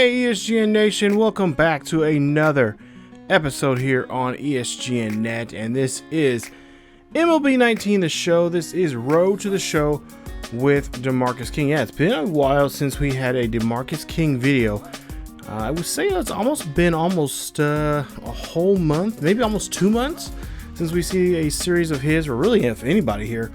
Hey ESGN Nation, welcome back to another episode here on ESGNet, and this is MLB 19 the show. This is Road to the Show with DeMarcus King. Yeah, it's been a while since we had a DeMarcus King video. I would say it's almost been a whole month, maybe almost 2 months since we see a series of his, or really if anybody here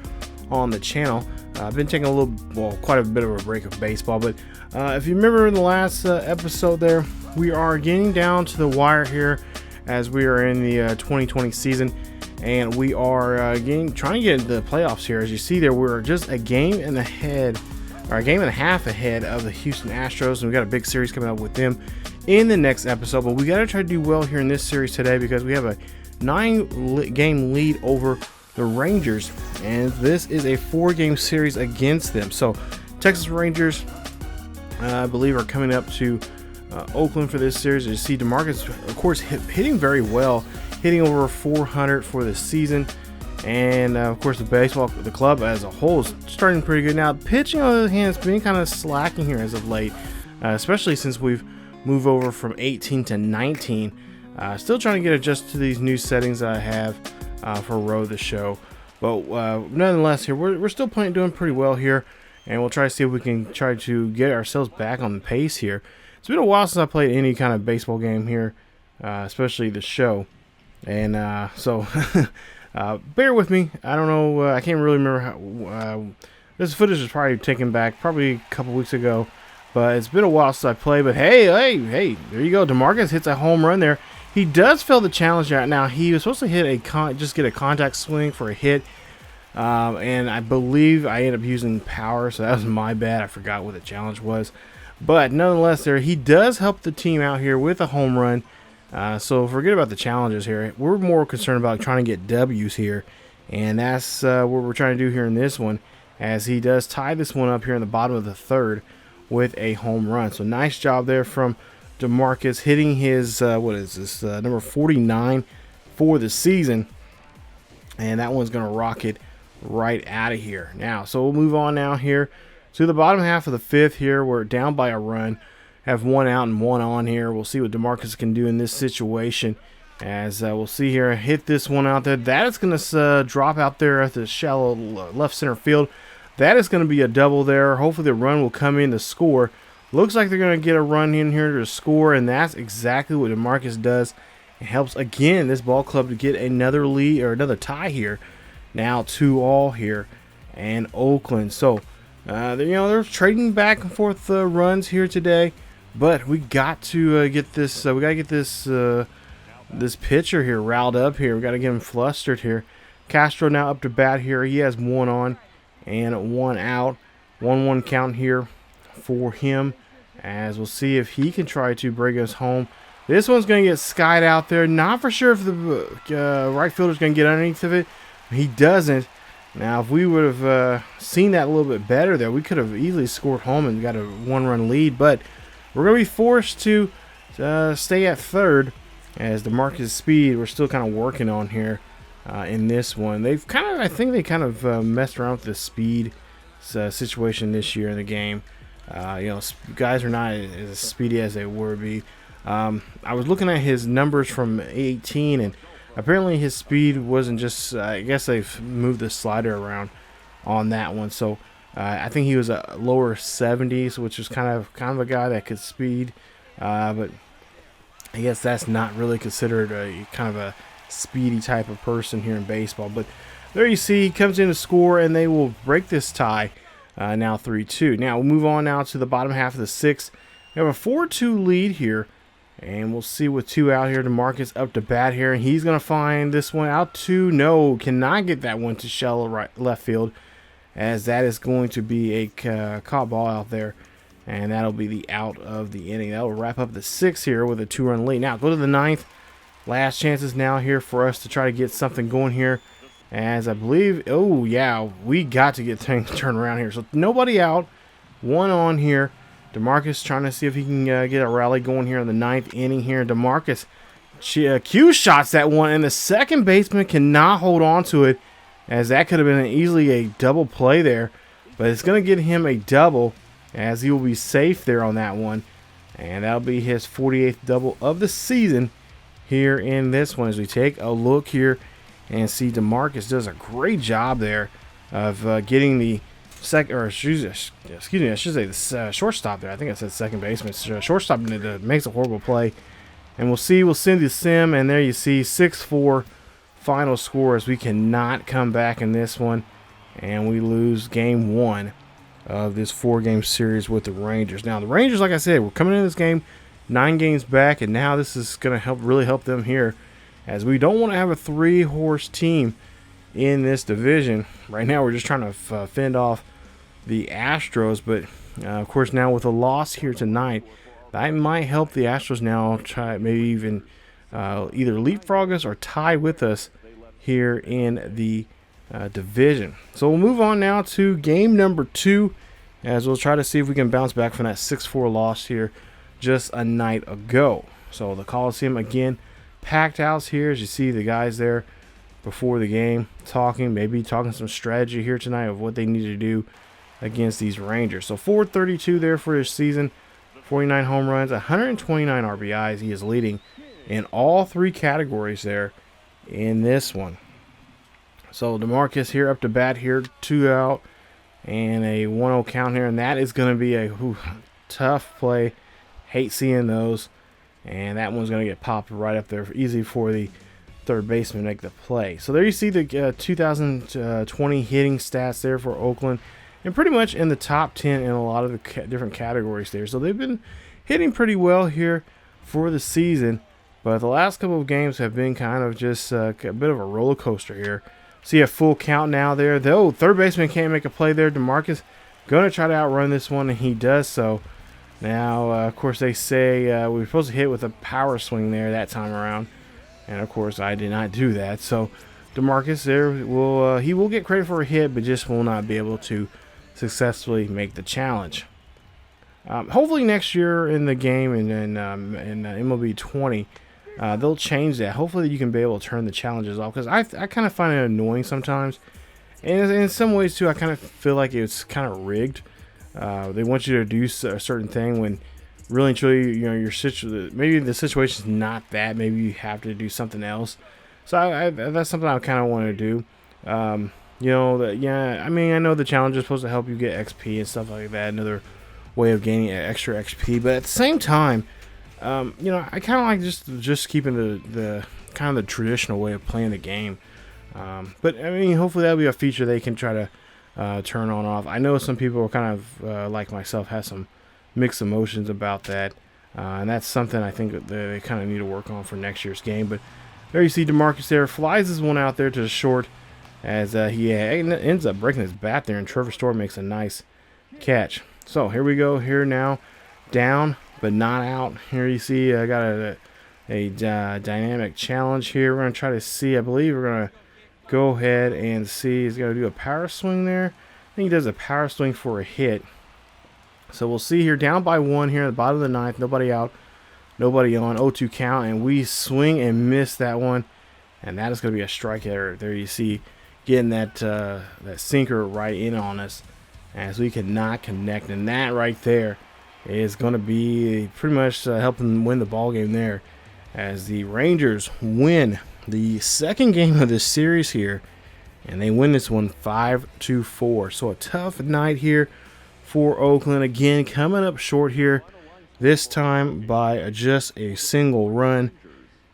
on the channel. I've been taking quite a bit of a break of baseball, but if you remember in the last episode there, we are getting down to the wire here as we are in the 2020 season, and we are trying to get into the playoffs here. As you see there, we're just a game and a half ahead of the Houston Astros, and we got a big series coming up with them in the next episode. But we got to try to do well here in this series today because we have a 9-game lead over the Rangers, and this is a 4-game series against them. So Texas Rangers, I believe, are coming up to Oakland for this series. As you see, DeMarcus, of course, hitting very well, hitting over 400 for the season, and of course the club as a whole is starting pretty good. Now pitching, on the other hand, has been kind of slacking here as of late, especially since we've moved over from 18 to 19. Still trying to get adjusted to these new settings that I have for Road to the Show, but nonetheless, here we're still doing pretty well here, and we'll try to see if we can try to get ourselves back on the pace here. It's been a while since I played any kind of baseball game here, especially the show, and so bear with me. I don't know, I can't really remember how this footage was probably taken back probably a couple weeks ago, but it's been a while since I played. But hey, there you go. DeMarcus hits a home run there. He does fail the challenge right now. He was supposed to hit just get a contact swing for a hit, and I believe I ended up using power, so that was my bad. I forgot what the challenge was, but nonetheless, he does help the team out here with a home run. So forget about the challenges here. We're more concerned about trying to get W's here, and that's what we're trying to do here in this one, as he does tie this one up here in the bottom of the third with a home run. So nice job there from DeMarcus, hitting his number 49 for the season, and that one's gonna rocket right out of here now. So we'll move on now here to the bottom half of the fifth here. We're down by a run, have one out and one on here. We'll see what DeMarcus can do in this situation, as we'll see here, hit this one out there. That is gonna drop out there at the shallow left center field. That is gonna be a double there. Hopefully the run will come in to score. Looks like they're going to get a run in here to score, and that's exactly what DeMarcus does. It helps, again, this ball club to get another lead, or another tie here. Now 2-2 here, and Oakland. So, they're trading back and forth runs here today, but we got to get this. We got to get this pitcher here riled up here. We got to get him flustered here. Castro now up to bat here. He has one on and one out. 1-1 count here for him, as we'll see if he can try to bring us home. This one's going to get skied out there. Not for sure if the right fielder's going to get underneath of it. He doesn't. Now, if we would have seen that a little bit better there, we could have easily scored home and got a 1-run lead, but we're going to be forced to stay at third, as DeMarcus' speed we're still kind of working on here in this one. I think they kind of messed around with the speed situation this year in the game. Guys are not as speedy as they would be. I was looking at his numbers from 18, and apparently his speed wasn't just, I guess they've moved the slider around on that one. So I think he was a lower 70s, which was kind of a guy that could speed. But I guess that's not really considered a kind of a speedy type of person here in baseball. But there you see, he comes in to score, and they will break this tie. Now 3-2. Now we'll move on now to the bottom half of the sixth. We have a 4-2 lead here, and we'll see with 2 out here. DeMarcus up to bat here, and he's going to find this one out to no, cannot get that one to shallow left field, as that is going to be a caught ball out there, and that'll be the out of the inning. That will wrap up the sixth here with a 2-run lead. Now go to the ninth. Last chances now here for us to try to get something going here, as I believe, oh yeah, we got to get things turned around here. So nobody out, one on here. DeMarcus trying to see if he can get a rally going here in the ninth inning here. DeMarcus Q shots that one, and the second baseman cannot hold on to it, as that could have been easily a double play there. But it's going to get him a double, as he will be safe there on that one. And that'll be his 48th double of the season here in this one. As we take a look here and see DeMarcus does a great job there of getting the excuse me, I should say the shortstop there. I think I said second baseman. Shortstop makes a horrible play. And we'll send the sim, and there you see 6-4 final score as we cannot come back in this one. And we lose game 1 of this 4-game series with the Rangers. Now, the Rangers, like I said, we're coming in this game 9 games back, and now this is going to really help them here, as we don't want to have a 3-horse team in this division. Right now, we're just trying to fend off the Astros, but of course, now with a loss here tonight, that might help the Astros now try maybe even either leapfrog us or tie with us here in the division. So we'll move on now to game number 2, as we'll try to see if we can bounce back from that 6-4 loss here just a night ago. So the Coliseum again packed house here, as you see the guys there before the game maybe talking some strategy here tonight of what they need to do against these Rangers. So 432 there for his season, 49 home runs, 129 RBIs. He is leading in all 3 categories there in this one. So DeMarcus here up to bat here, 2 out and a 1-0 count here, and that is going to be a tough play. Hate seeing those, and that one's going to get popped right up there, easy for the third baseman to make the play. So there you see the 2020 hitting stats there for Oakland, and pretty much in the top 10 in a lot of the different categories there. So they've been hitting pretty well here for the season, but the last couple of games have been kind of just a bit of a roller coaster here. See a full count now there, though. Third baseman can't make a play there. DeMarcus going to try to outrun this one, and he does so. Now, of course, they say we were supposed to hit with a power swing there that time around, and of course, I did not do that. So DeMarcus there he will get credit for a hit, but just will not be able to successfully make the challenge. Hopefully next year in the game in MLB 20, they'll change that. Hopefully you can be able to turn the challenges off, because I kind of find it annoying sometimes, and in some ways too I kind of feel like it's kind of rigged. They want you to do a certain thing when really and truly, maybe the situation's not that. Maybe you have to do something else. So that's something I kind of want to do. I know the challenge is supposed to help you get XP and stuff like that, another way of gaining extra XP. But at the same time, I kind of like just keeping the kind of the traditional way of playing the game. But I mean, hopefully that'll be a feature they can try to turn on off. I know some people are kind of like myself, have some mixed emotions about that, and that's something I think that they kind of need to work on for next year's game. But there you see DeMarcus there flies this one out there to the short, as he ends up breaking his bat there, and Trevor Story makes a nice catch. So here we go here now, down but not out. Here you see I got a dynamic challenge here. We're going to try to see, I believe we're going to go ahead and see, he's going to do a power swing there. I think he does a power swing for a hit. So we'll see here, down by 1 here at the bottom of the 9th, nobody out, nobody on, 0-2 count, and we swing and miss that one, and that is going to be a strike error. There you see, getting that sinker right in on us, as we cannot connect, and that right there is going to be pretty much helping win the ball game there, as the Rangers win the second game of this series here, and they win this one 5-4. So a tough night here for Oakland, again coming up short here, this time by just a single run.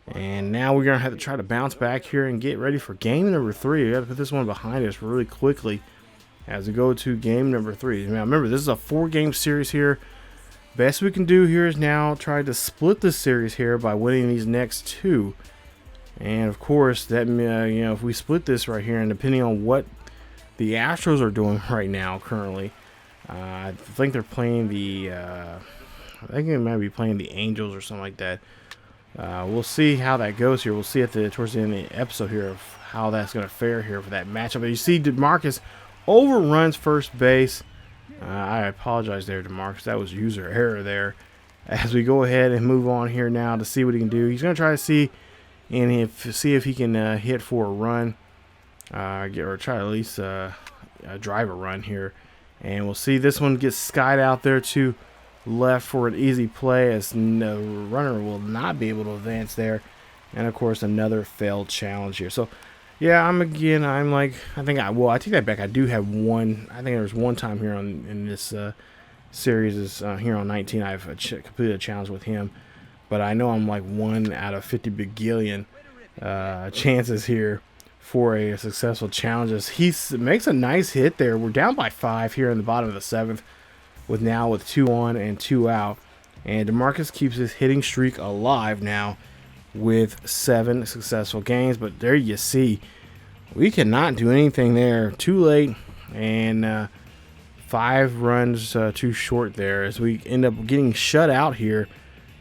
And now we're going to have to try to bounce back here and get ready for game number 3. We got to put this one behind us really quickly as we go to game number 3. Now remember, this is a 4-game series here. Best we can do here is now try to split the series here by winning these next 2. And of course, that if we split this right here, and depending on what the Astros are doing right now currently, I think they're playing I think they might be playing the Angels or something like that. We'll see how that goes here. We'll see towards the end of the episode here of how that's going to fare here for that matchup. But you see DeMarcus overruns first base. I apologize there, DeMarcus. That was user error there. As we go ahead and move on here now to see what he can do. He's going to try to see if he can hit for a run, or try to at least drive a run here. And we'll see this one gets skied out there to left for an easy play, as no runner will not be able to advance there. And of course, another failed challenge here. So yeah, I take that back. I do have one. I think there was one time here in this series is here on 19. I've completed a challenge with him, but I know I'm like 1 out of 50 bagillion chances here for a successful challenge. He makes a nice hit there. We're down by 5 here in the bottom of the 7th, with 2 on and 2 out, and DeMarcus keeps his hitting streak alive now with 7 successful games. But there you see, we cannot do anything there. Too late, and 5 runs too short there, as we end up getting shut out here.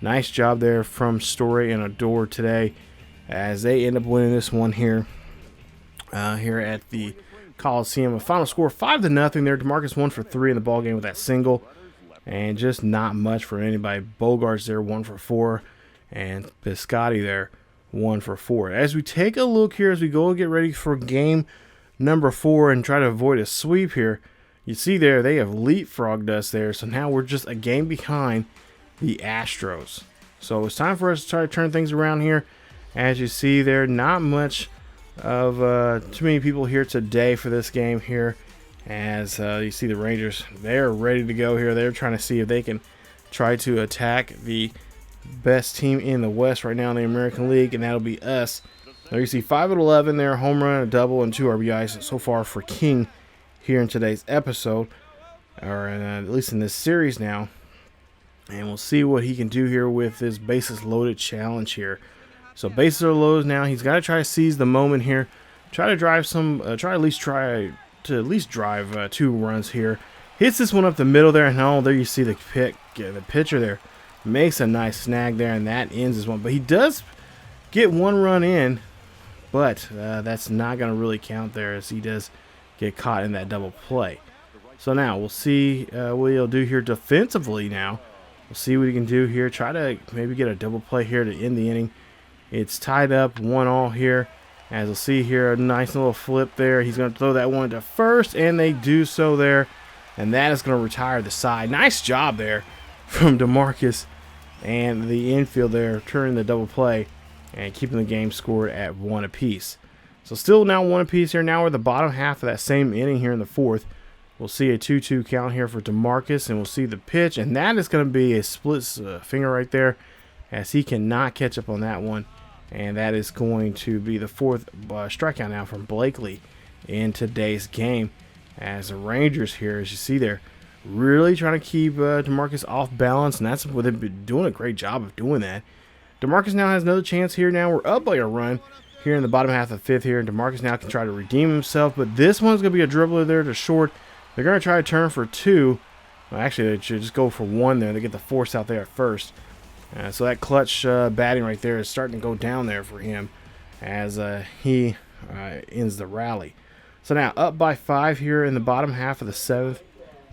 Nice job there from Story and Adore today, as they end up winning this one here here at the Coliseum. A final score 5-0 there. DeMarcus 1 for 3 in the ball game with that single, and just not much for anybody. Bogarts there 1 for 4, and Piscotti there 1 for 4. As we take a look here, as we go and get ready for game number 4 and try to avoid a sweep here, you see there they have leapfrogged us there. So now we're just a game behind the Astros. So it's time for us to try to turn things around here. As you see there, not much of too many people here today for this game here, as you see the Rangers, they're ready to go here. They're trying to see if they can try to attack the best team in the West right now in the American League, and that'll be us. There you see 5 of 11 there, home run, a double, and 2 RBIs so far for King here in today's episode, or at least in this series now. And we'll see what he can do here with this bases loaded challenge here. So bases are loaded now. He's got to try to seize the moment here. Try to drive try to at least drive 2 runs here. Hits this one up the middle there, and there you see the pitcher there makes a nice snag there, and that ends this one. But he does get 1 run in, but that's not going to really count there, as he does get caught in that double play. So now we'll see what he'll do here defensively now. We'll see what he can do here. Try to maybe get a double play here to end the inning. It's tied up 1-1 here. As you'll see here, a nice little flip there. He's going to throw that one to first, and they do so there. And that is going to retire the side. Nice job there from DeMarcus and the infield there, turning the double play and keeping the game scored at 1 apiece. So still now 1 apiece here. Now we're the bottom half of that same inning here in the 4th. We'll see a 2-2 count here for DeMarcus, and we'll see the pitch, and that is going to be a split finger right there, as he cannot catch up on that one. And that is going to be the 4th strikeout now from Blakely in today's game. As the Rangers here, as you see there, really trying to keep DeMarcus off balance, and that's what they've been doing a great job of doing that. DeMarcus now has another chance here. Now we're up by a run here in the bottom half of the 5th here, and DeMarcus now can try to redeem himself, but this one's going to be a dribbler there to short. They're going to try to turn for 2. Well, actually, they should just go for 1 there. They get the force out there at first. So that clutch batting right there is starting to go down there for him, as he ends the rally. So now up by 5 here in the bottom half of the 7th,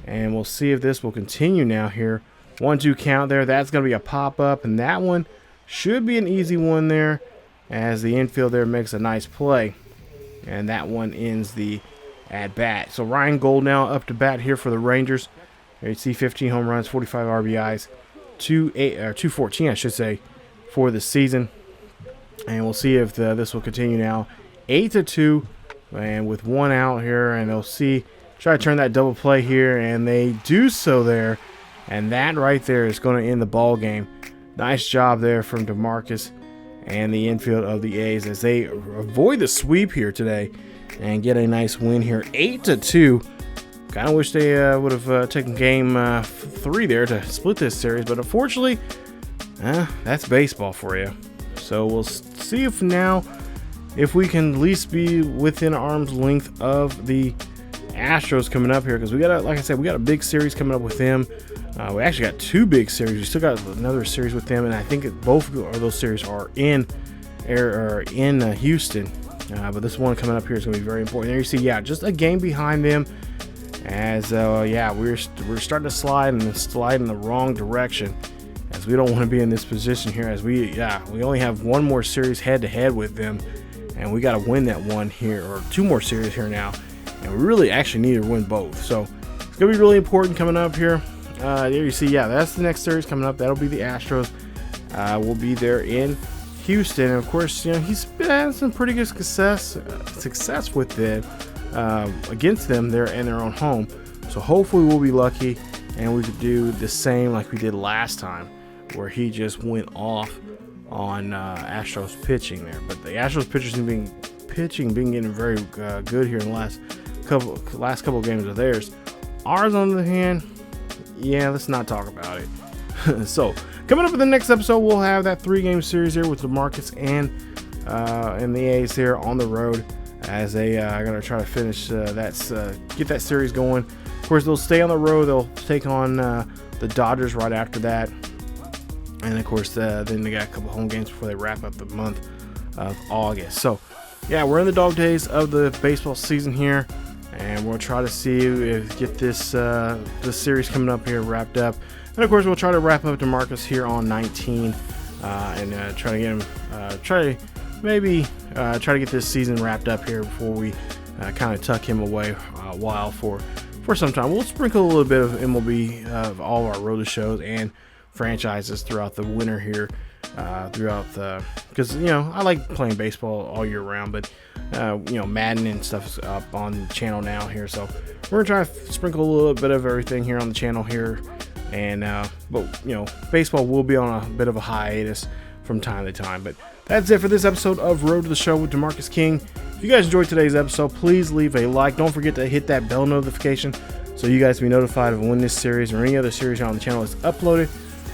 and we'll see if this will continue now here. 1-2 count there. That's going to be a pop-up, and that one should be an easy one there, as the infield there makes a nice play, and that one ends the at-bat. So Ryan Gold now up to bat here for the Rangers. There you see 15 home runs, 45 RBIs. 214, I should say, for the season. And we'll see if this will continue now. 8-2, and with 1 out here, and they'll try to turn that double play here, and they do so there. And that right there is going to end the ball game. Nice job there from DeMarcus and the infield of the A's, as they avoid the sweep here today and get a nice win here, 8-2. Kind of wish they would have taken game 3 there to split this series, but unfortunately, that's baseball for you. So we'll see if we can at least be within arm's length of the Astros coming up here, because we got, like I said, we got a big series coming up with them. We actually got 2 big series. We still got another series with them, and I think both of those series are in Houston. But this one coming up here is going to be very important. There you see, just a game behind them. As we're starting to slide in the wrong direction, as we don't want to be in this position here, as we only have 1 more series head to head with them, and we got to win that one here, or 2 more series here now, and we really actually need to win both. So it's gonna be really important coming up here there you see, yeah, that's the next series coming up. That'll be the Astros. We'll be there in Houston. And of course, you know, he's been having some pretty good success with them against them there in their own home. So hopefully we'll be lucky and we could do the same like we did last time, where he just went off on Astros pitching there. But the Astros pitchers been getting very good here in the last couple of games of theirs. Ours, on the other hand, yeah, let's not talk about it. So coming up in the next episode, we'll have that 3-game series here with DeMarcus and the A's here on the road as they are going to try to finish get that series going. Of course, they'll stay on the road. They'll take on the Dodgers right after that. And of course, then they got a couple home games before they wrap up the month of August. So, yeah, we're in the dog days of the baseball season here, and we'll try to see if get this series coming up here wrapped up. And of course, we'll try to wrap up DeMarcus here on 19, and try to get him, try to get this season wrapped up here before we kind of tuck him away a while for some time. We'll sprinkle a little bit of MLB of all of our road shows and franchises throughout the winter here, because you know, I like playing baseball all year round, but you know, Madden and stuff is up on the channel now here, so we're gonna try to sprinkle a little bit of everything here on the channel here. And but you know, baseball will be on a bit of a hiatus from time to time. But that's it for this episode of Road to the Show with DeMarcus King. If you guys enjoyed today's episode, please leave a like. Don't forget to hit that bell notification so you guys can be notified of when this series or any other series on the channel is uploaded.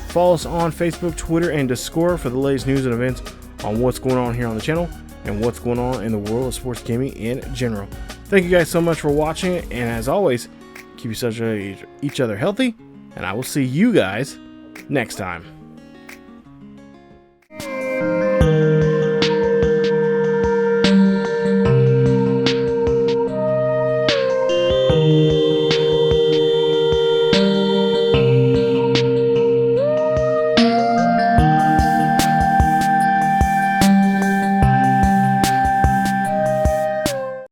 Follow us on Facebook, Twitter, and Discord for the latest news and events on what's going on here on the channel and what's going on in the world of sports gaming in general. Thank you guys so much for watching, and as always, keep each other healthy, and I will see you guys next time.